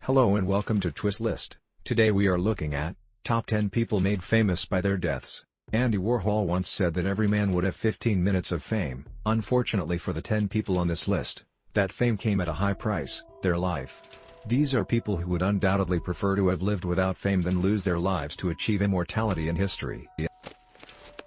Hello and welcome to Twist List. Today we are looking at Top 10 People Made Famous by Their Deaths. Andy Warhol once said that every man would have 15 minutes of fame. Unfortunately for the 10 people on this list, that fame came at a high price, their life. These are people who would undoubtedly prefer to have lived without fame than lose their lives to achieve immortality in history.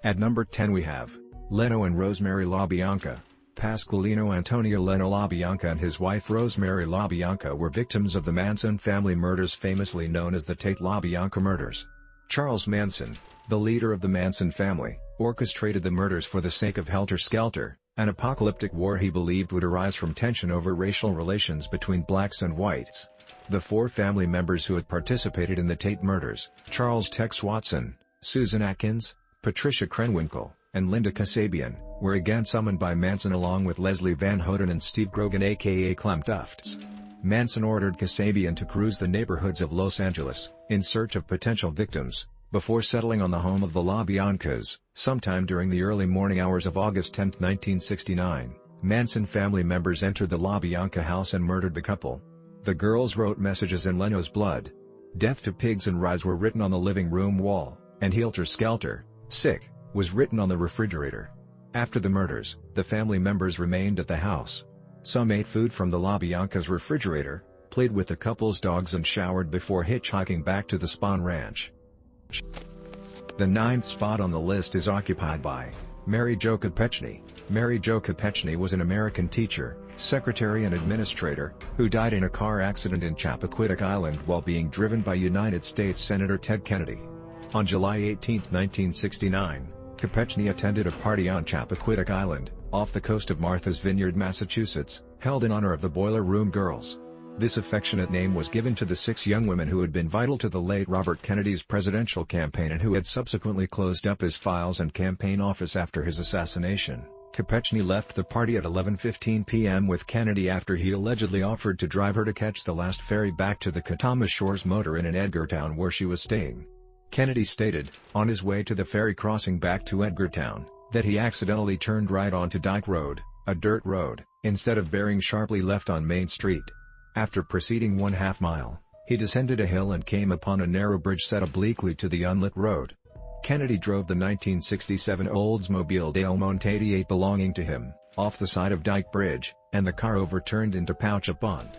At number 10 we have Leno and Rosemary LaBianca. Pasqualino Antonio Leno LaBianca and his wife Rosemary LaBianca were victims of the Manson family murders, famously known as the Tate LaBianca murders. Charles Manson, the leader of the Manson family, orchestrated the murders for the sake of helter-skelter, an apocalyptic war he believed would arise from tension over racial relations between blacks and whites. The four family members who had participated in the Tate murders, Charles Tex Watson, Susan Atkins, Patricia Krenwinkel, and Linda Kasabian, were again summoned by Manson along with Leslie Van Houten and Steve Grogan aka Clem Tufts. Manson ordered Kasabian to cruise the neighborhoods of Los Angeles, in search of potential victims, before settling on the home of the LaBiancas. Sometime during the early morning hours of August 10, 1969, Manson family members entered the LaBianca house and murdered the couple. The girls wrote messages in Leno's blood. "Death to pigs and rice" were written on the living room wall, and "Helter Skelter, sick" was written on the refrigerator. After the murders, the family members remained at the house. Some ate food from the LaBianca's refrigerator, played with the couple's dogs and showered before hitchhiking back to the Spahn Ranch. The ninth spot on the list is occupied by Mary Jo Kopechne. Mary Jo Kopechne was an American teacher, secretary and administrator, who died in a car accident in Chappaquiddick Island while being driven by United States Senator Ted Kennedy. On July 18, 1969, Kopechne attended a party on Chappaquiddick Island, off the coast of Martha's Vineyard, Massachusetts, held in honor of the Boiler Room Girls. This affectionate name was given to the 6 young women who had been vital to the late Robert Kennedy's presidential campaign and who had subsequently closed up his files and campaign office after his assassination. Kopechne left the party at 11:15 p.m. with Kennedy after he allegedly offered to drive her to catch the last ferry back to the Catawba Shores motor inn in Edgartown where she was staying. Kennedy stated, on his way to the ferry crossing back to Edgartown, that he accidentally turned right onto Dyke Road, a dirt road, instead of bearing sharply left on Main Street. After proceeding 1/2 mile, he descended a hill and came upon a narrow bridge set obliquely to the unlit road. Kennedy drove the 1967 Oldsmobile Delmonte 88 belonging to him, off the side of Dyke Bridge, and the car overturned into Poucha Pond.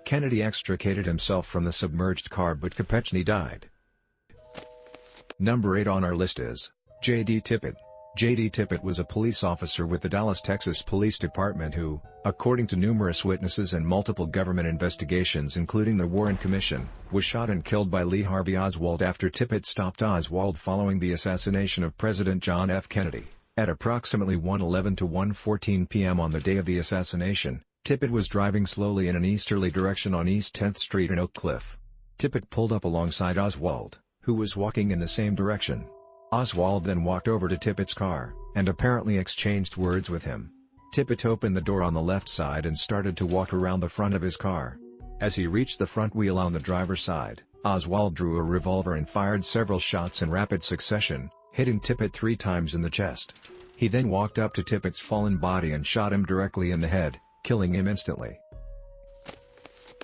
Kennedy extricated himself from the submerged car but Kopechne died. Number 8 on our list is J.D. Tippit. J.D. Tippit was a police officer with the Dallas, Texas Police Department who, according to numerous witnesses and multiple government investigations including the Warren Commission, was shot and killed by Lee Harvey Oswald after Tippit stopped Oswald following the assassination of President John F. Kennedy. At approximately 1:11 to 1:14 p.m. on the day of the assassination, Tippit was driving slowly in an easterly direction on East 10th Street in Oak Cliff. Tippit pulled up alongside Oswald, who was walking in the same direction. Oswald then walked over to Tippit's car, and apparently exchanged words with him. Tippit opened the door on the left side and started to walk around the front of his car. As he reached the front wheel on the driver's side, Oswald drew a revolver and fired several shots in rapid succession, hitting Tippit 3 times in the chest. He then walked up to Tippit's fallen body and shot him directly in the head, killing him instantly.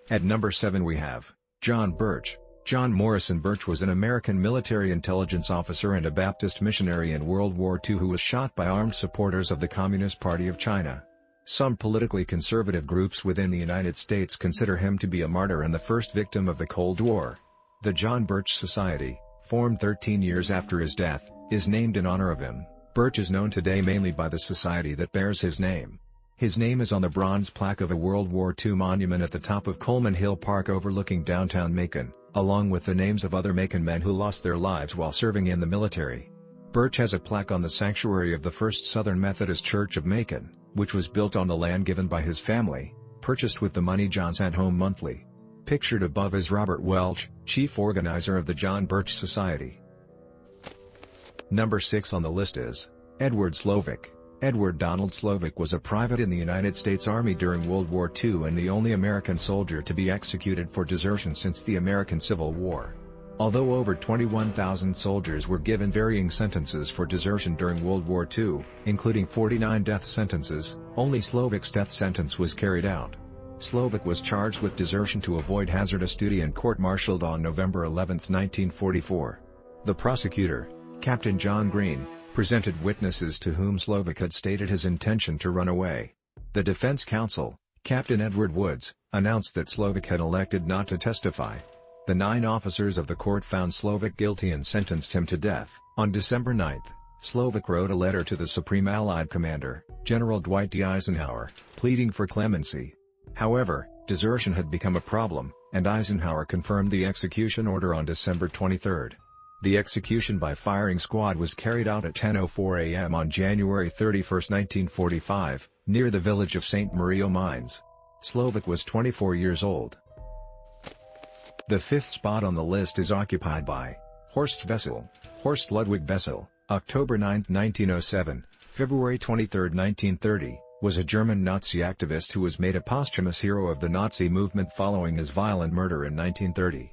At number 7 we have John Birch. John Morrison Birch was an American military intelligence officer and a Baptist missionary in World War II who was shot by armed supporters of the Communist Party of China. Some politically conservative groups within the United States consider him to be a martyr and the first victim of the Cold War. The John Birch Society, formed 13 years after his death, is named in honor of him. Birch is known today mainly by the society that bears his name. His name is on the bronze plaque of a World War II monument at the top of Coleman Hill Park overlooking downtown Macon, along with the names of other Macon men who lost their lives while serving in the military. Birch has a plaque on the sanctuary of the First Southern Methodist Church of Macon, which was built on the land given by his family, purchased with the money John sent home monthly. Pictured above is Robert Welch, chief organizer of the John Birch Society. Number 6 on the list is Edward Slovak. Edward Donald Slovak was a private in the United States Army during World War II and the only American soldier to be executed for desertion since the American Civil War. Although over 21,000 soldiers were given varying sentences for desertion during World War II, including 49 death sentences, only Slovak's death sentence was carried out. Slovak was charged with desertion to avoid hazardous duty and court-martialed on November 11, 1944. The prosecutor, Captain John Green, presented witnesses to whom Slovak had stated his intention to run away. The defense counsel, Captain Edward Woods, announced that Slovak had elected not to testify. The 9 officers of the court found Slovak guilty and sentenced him to death. On December 9, Slovak wrote a letter to the Supreme Allied Commander, General Dwight D. Eisenhower, pleading for clemency. However, desertion had become a problem, and Eisenhower confirmed the execution order on December 23. The execution by firing squad was carried out at 10:04 a.m. on January 31, 1945, near the village of St. Mario Mines. Slovak was 24 years old. The 5th spot on the list is occupied by Horst Vessel. Horst Ludwig Vessel, October 9, 1907, February 23, 1930, was a German Nazi activist who was made a posthumous hero of the Nazi movement following his violent murder in 1930.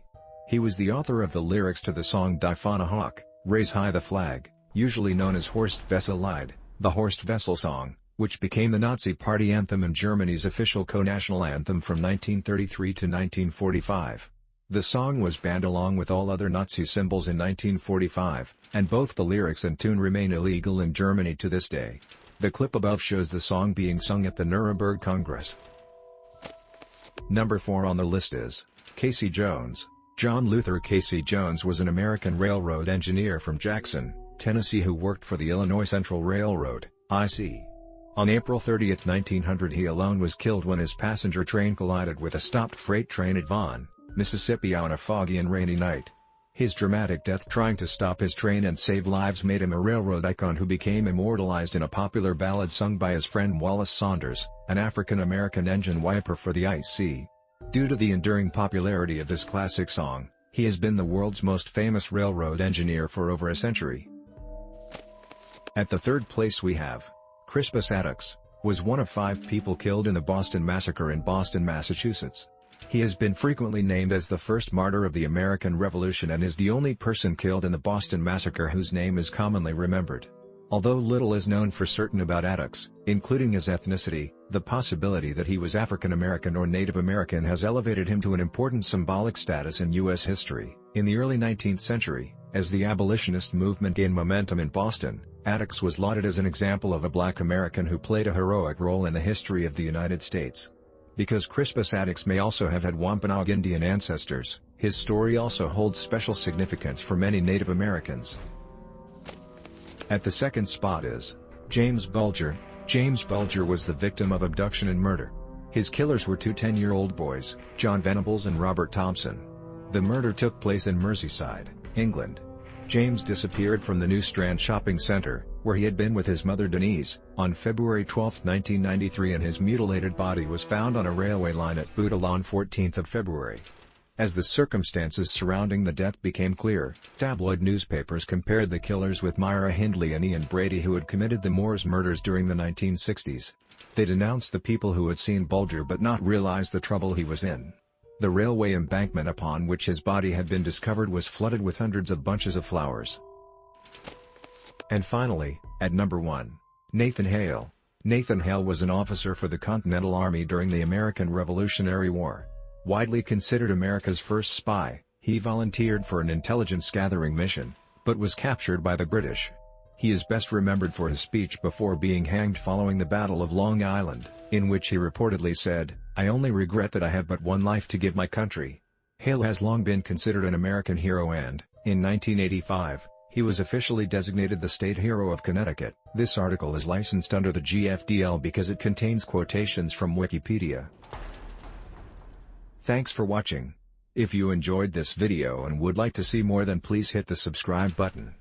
He was the author of the lyrics to the song Die Fahne hoch, Raise High the Flag, usually known as Horst Vessel Lied, the Horst Vessel song, which became the Nazi party anthem and Germany's official co-national anthem from 1933 to 1945. The song was banned along with all other Nazi symbols in 1945, and both the lyrics and tune remain illegal in Germany to this day. The clip above shows the song being sung at the Nuremberg Congress. Number 4 on the list is Casey Jones. John Luther Casey Jones was an American railroad engineer from Jackson, Tennessee who worked for the Illinois Central Railroad, IC. On April 30, 1900 he alone was killed when his passenger train collided with a stopped freight train at Vaughan, Mississippi on a foggy and rainy night. His dramatic death trying to stop his train and save lives made him a railroad icon who became immortalized in a popular ballad sung by his friend Wallace Saunders, an African-American engine wiper for the IC. Due to the enduring popularity of this classic song, he has been the world's most famous railroad engineer for over a century. At the 3rd place we have Crispus Attucks, was one of 5 people killed in the Boston Massacre in Boston, Massachusetts. He has been frequently named as the first martyr of the American Revolution and is the only person killed in the Boston Massacre whose name is commonly remembered. Although little is known for certain about Attucks, including his ethnicity, the possibility that he was African American or Native American has elevated him to an important symbolic status in U.S. history. In the early 19th century, as the abolitionist movement gained momentum in Boston, Attucks was lauded as an example of a black American who played a heroic role in the history of the United States. Because Crispus Attucks may also have had Wampanoag Indian ancestors, his story also holds special significance for many Native Americans. At the 2nd spot is James Bulger. James Bulger was the victim of abduction and murder. His killers were 2 10-year-old boys, John Venables and Robert Thompson. The murder took place in Merseyside, England. James disappeared from the New Strand shopping centre, where he had been with his mother Denise, on February 12, 1993 and his mutilated body was found on a railway line at Bootle on 14 February. As the circumstances surrounding the death became clear, tabloid newspapers compared the killers with Myra Hindley and Ian Brady who had committed the Moors murders during the 1960s. They denounced the people who had seen Bulger but not realized the trouble he was in. The railway embankment upon which his body had been discovered was flooded with hundreds of bunches of flowers. And finally, at number 1, Nathan Hale. Nathan Hale was an officer for the Continental Army during the American Revolutionary War. Widely considered America's first spy, he volunteered for an intelligence-gathering mission, but was captured by the British. He is best remembered for his speech before being hanged following the Battle of Long Island, in which he reportedly said, "I only regret that I have but one life to give my country." Hale has long been considered an American hero and, in 1985, he was officially designated the State Hero of Connecticut. This article is licensed under the GFDL because it contains quotations from Wikipedia. Thanks for watching. If you enjoyed this video and would like to see more, then please hit the subscribe button.